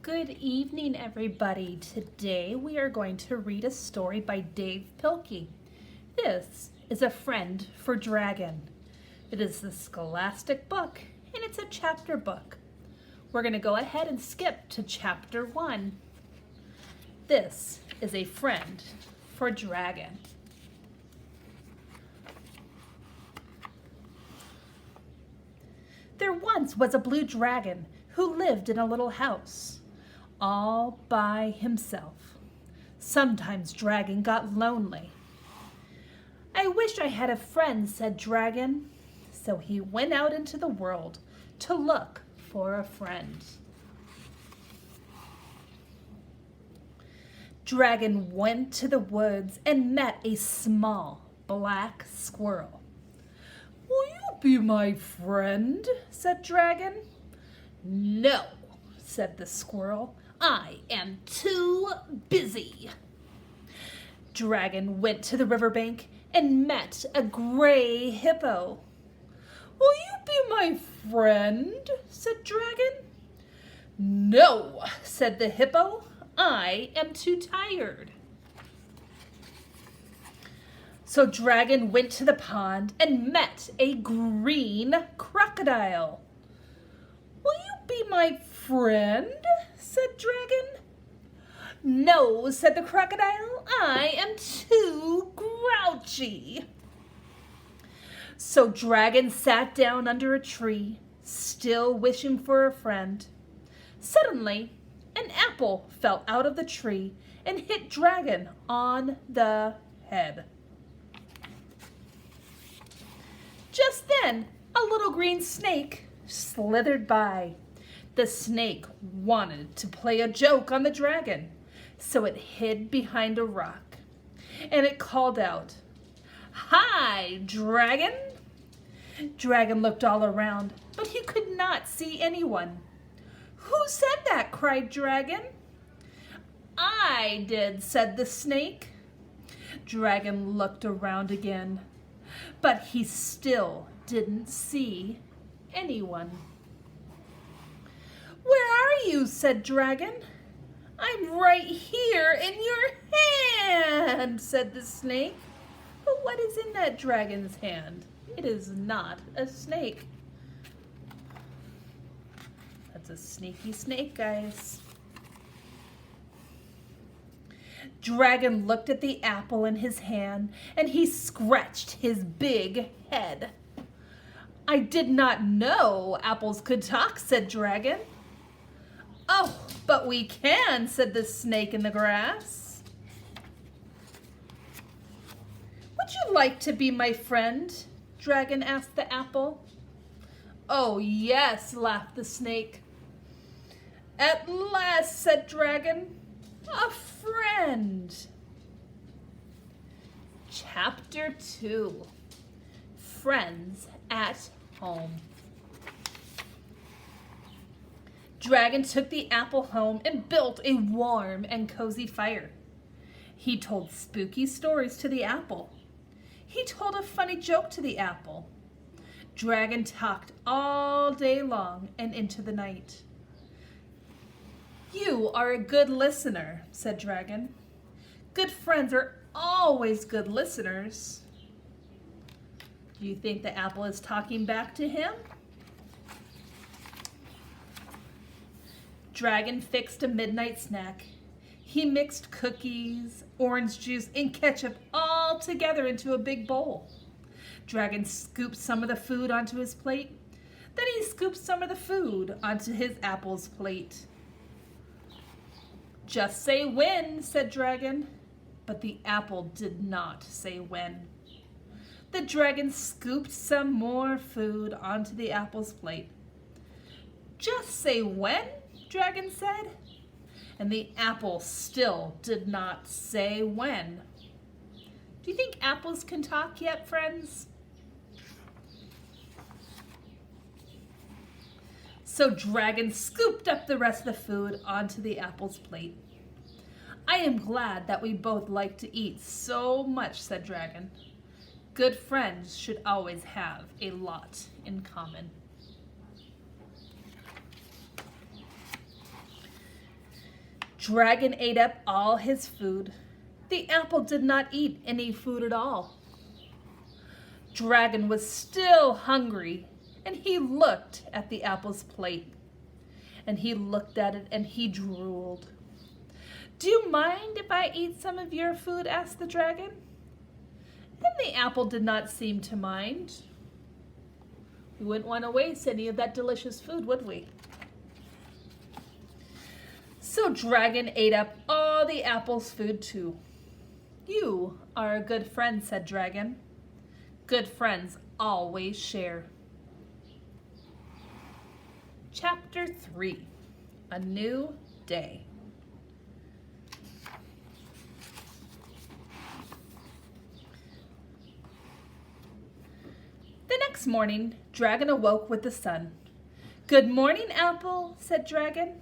Good evening, everybody. Today we are going to read a story by Dave Pilkey. This is A Friend for Dragon. It is the Scholastic book, and it's a chapter book. We're going to go ahead and skip to chapter 1. This is A Friend for Dragon. There once was a blue dragon who lived in a little house, all by himself. Sometimes Dragon got lonely. "I wish I had a friend," said Dragon. So he went out into the world to look for a friend. Dragon went to the woods and met a small black squirrel. "Will you be my friend?" said Dragon. "No," said the squirrel. "I am too busy." Dragon went to the riverbank and met a gray hippo. "Will you be my friend?" said Dragon. "No," said the hippo. "I am too tired." So Dragon went to the pond and met a green crocodile. "Will you be my friend?" said Dragon. "No," said the crocodile. "I am too grouchy." So Dragon sat down under a tree, still wishing for a friend. Suddenly, an apple fell out of the tree and hit Dragon on the head. Just then, a little green snake slithered by. The snake wanted to play a joke on the dragon, so it hid behind a rock, and it called out, "Hi, Dragon!" Dragon looked all around, but he could not see anyone. "Who said that?" cried Dragon. "I did," said the snake. Dragon looked around again, but he still didn't see anyone. "Where are you?" said Dragon. "I'm right here in your hand," said the snake. But what is in that dragon's hand? It is not a snake. That's a sneaky snake, guys. Dragon looked at the apple in his hand and he scratched his big head. "I did not know apples could talk," said Dragon. "Oh, but we can," said the snake in the grass. "Would you like to be my friend?" Dragon asked the apple. "Oh, yes," laughed the snake. "At last," said Dragon, "a friend." Chapter 2, Friends at Home. Dragon took the apple home and built a warm and cozy fire. He told spooky stories to the apple. He told a funny joke to the apple. Dragon talked all day long and into the night. "You are a good listener," said Dragon. "Good friends are always good listeners." Do you think the apple is talking back to him? Dragon fixed a midnight snack. He mixed cookies, orange juice, and ketchup all together into a big bowl. Dragon scooped some of the food onto his plate. Then he scooped some of the food onto his apple's plate. "Just say when," said Dragon. But the apple did not say when. The dragon scooped some more food onto the apple's plate. "Just say when," Dragon said. And the apple still did not say when. Do you think apples can talk yet, friends? So Dragon scooped up the rest of the food onto the apple's plate. "I am glad that we both like to eat so much," said Dragon. "Good friends should always have a lot in common." Dragon ate up all his food. The apple did not eat any food at all. Dragon was still hungry, and he looked at the apple's plate. And he looked at it and he drooled. "Do you mind if I eat some of your food?" asked the dragon. And the apple did not seem to mind. We wouldn't want to waste any of that delicious food, would we? So Dragon ate up all the apple's food too. "You are a good friend," said Dragon. "Good friends always share." Chapter 3, A New Day. The next morning, Dragon awoke with the sun. "Good morning, Apple," said Dragon.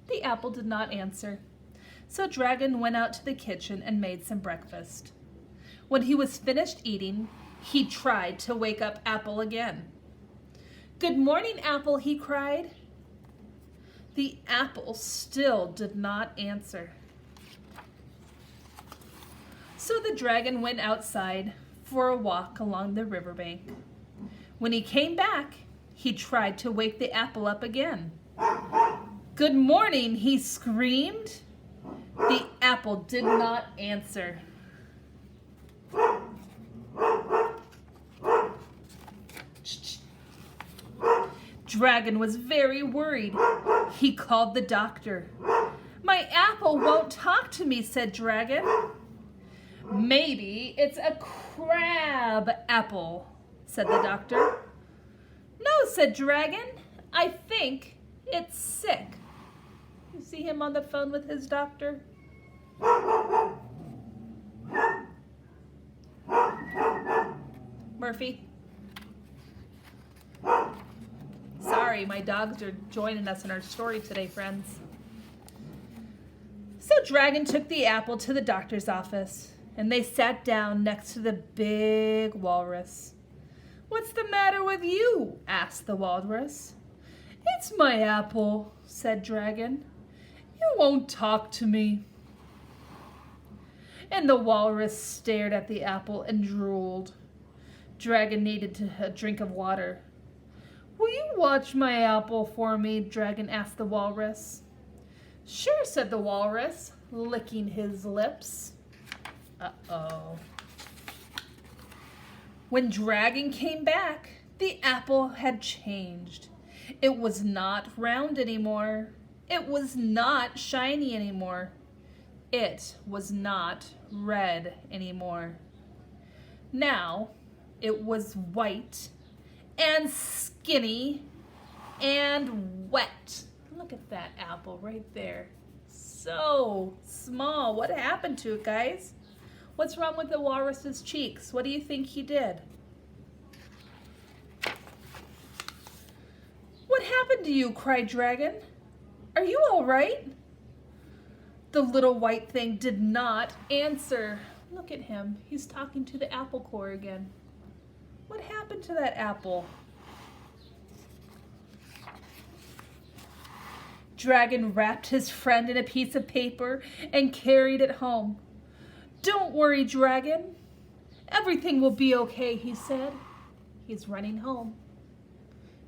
The apple did not answer. So Dragon went out to the kitchen and made some breakfast. When he was finished eating, he tried to wake up Apple again. "Good morning, Apple," he cried. The apple still did not answer. So the dragon went outside for a walk along the riverbank. When he came back, he tried to wake the apple up again. "Good morning," he screamed. The apple did not answer. Dragon was very worried. He called the doctor. "My apple won't talk to me," said Dragon. "Maybe it's a crab apple," said the doctor. "No," said Dragon. "I think it's sick." You see him on the phone with his doctor? Murphy? Sorry, my dogs are joining us in our story today, friends. So Dragon took the apple to the doctor's office, and they sat down next to the big walrus. "What's the matter with you?" asked the walrus. "It's my apple," said Dragon. "You won't talk to me." And the walrus stared at the apple and drooled. Dragon needed a drink of water. "Will you watch my apple for me?" Dragon asked the walrus. "Sure," said the walrus, licking his lips. Uh-oh. When Dragon came back, the apple had changed. It was not round anymore. It was not shiny anymore. It was not red anymore. Now it was white and skinny and wet. Look at that apple right there. So small. What happened to it, guys? What's wrong with the walrus's cheeks? What do you think he did? "What happened to you?" cried Dragon. "Are you all right?" The little white thing did not answer. Look at him. He's talking to the apple core again. What happened to that apple? Dragon wrapped his friend in a piece of paper and carried it home. "Don't worry, Dragon. Everything will be okay," he said. He's running home.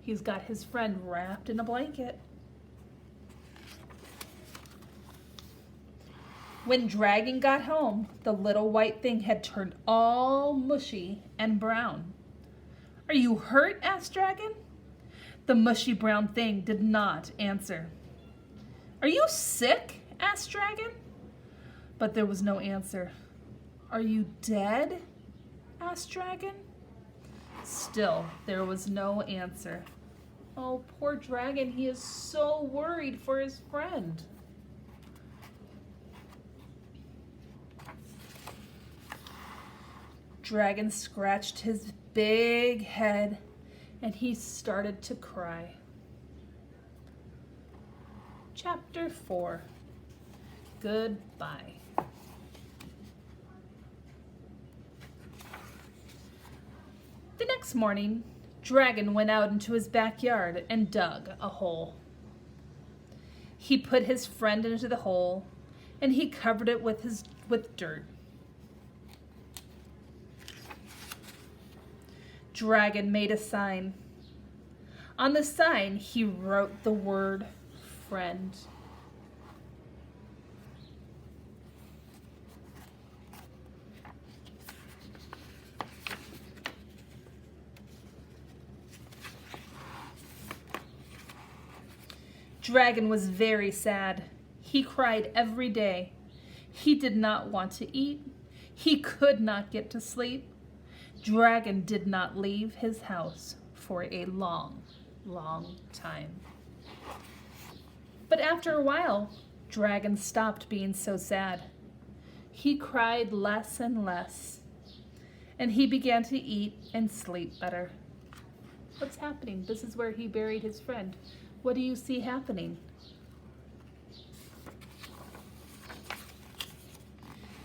He's got his friend wrapped in a blanket. When Dragon got home, the little white thing had turned all mushy and brown. "Are you hurt?" asked Dragon. The mushy brown thing did not answer. "Are you sick?" asked Dragon. But there was no answer. "Are you dead?" asked Dragon. Still, there was no answer. Oh, poor Dragon, he is so worried for his friend. Dragon scratched his big head and he started to cry. Chapter 4. Goodbye. The next morning, Dragon went out into his backyard and dug a hole. He put his friend into the hole, and he covered it with dirt. Dragon made a sign. On the sign, he wrote the word friend. Dragon was very sad. He cried every day. He did not want to eat. He could not get to sleep. Dragon did not leave his house for a long, long time. But after a while, Dragon stopped being so sad. He cried less and less, and he began to eat and sleep better. What's happening? This is where he buried his friend. What do you see happening?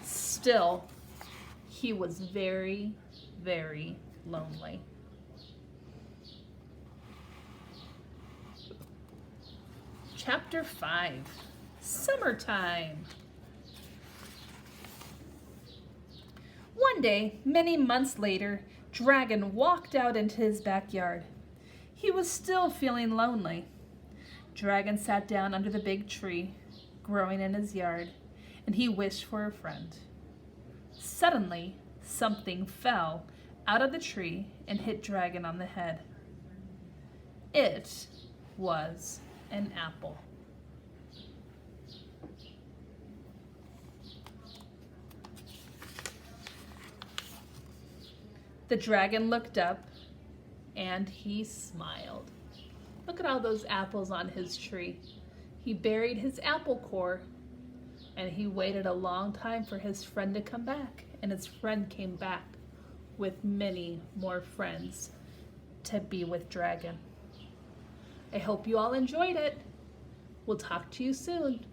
Still, he was very, very lonely. Chapter 5, Summertime. One day, many months later, Dragon walked out into his backyard. He was still feeling lonely. Dragon sat down under the big tree growing in his yard, and he wished for a friend. Suddenly, something fell out of the tree and hit Dragon on the head. It was an apple. The dragon looked up and he smiled. Look at all those apples on his tree. He buried his apple core and he waited a long time for his friend to come back. And his friend came back with many more friends to be with Dragon. I hope you all enjoyed it. We'll talk to you soon.